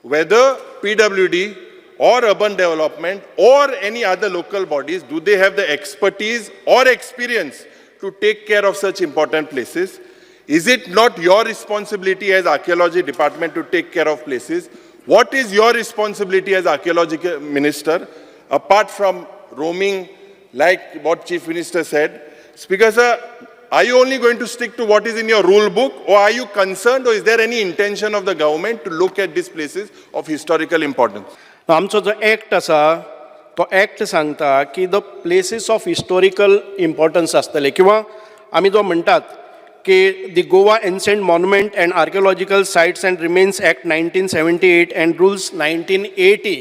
whether PWD or urban development or any other local bodies, do they have the expertise or experience to take care of such important places? Is it not your responsibility as archaeology department to take care of places? What is your responsibility as archaeology minister, apart from roaming, like what Chief Minister said? Speaker sir, are you only going to stick to what is in your rule book, or are you concerned, or is there any intention of the government to look at these places of historical importance? आमचो जो act आसा तो act सांगता की the places of historical importance आसतले किंवा आमी जो म्हणटात की the Goa ancient monument and archaeological sites and remains act 1978 and rules 1980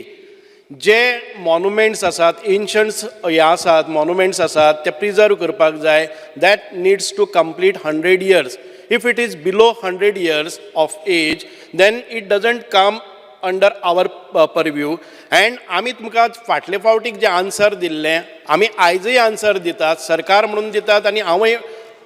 जे मॉन्युमेंट्स आसात एन्शंट्स हे आसात मॉन्युमेंट्स आसात ते प्रिजर्व करपाक जाय that needs to complete 100 years. If it is below 100 years of age then it doesn't come under our purview. And आमी तुमकां फाटले फावटीक जे आन्सर दिल्लें आमी आयजय आन्सर दितात, सरकार म्हणून दितात आनी हांवूय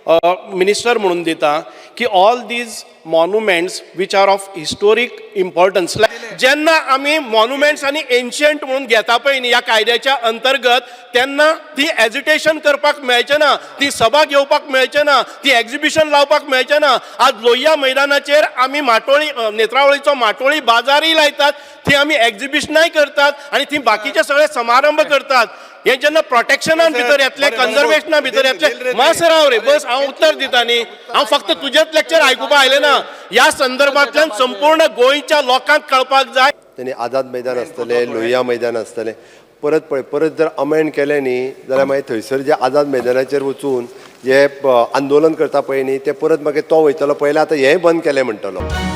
मिनिस्टर म्हणून दिता की all these monuments which are of historic importance जेन्ना आमी मॉन्युमेंट्स आनी एन्शियंट म्हणून घेता पळय न्ही ह्या कायद्याच्या अंतर्गत तेन्ना ती एजिटेशन करपाक मेळचें ना, ती सभा घेवपाक मेळचें ना, ती एग्जिबिशन लावपाक मेळचें ना. आज लोहिया मैदानाचेर आमी माटोळी नेत्रावळीचो माटोळी बाजारय लायतात, थंय आमी एग्जिबिशनाय करतात आनी थंय बाकीचे सगळे समारंभ करतात. हे जेन्ना प्रोटेक्शना भितर येतले कन्जर्वेशना भितर येतले मास राव रे बस हांव उत्तर दिता न्ही, हांव फक्त तुजेच लेक्चर आयकुपा आयले ना. ह्या संदर्भांतल्यान संपूर्ण गोंयच्या लोकांक कळपाक जाय. त्यांनी आझाद मैदान आसतलें, लोहिया मैदान आसतलें, परत जर अमेंड केलें न्ही जाल्यार मागीर थंयसर जे आझाद मैदानाचेर वचून जे आंदोलन करता पळय न्ही ते परत मागीर तो वयतलो. पयलें आतां हेंय बंद केलें म्हणटलो.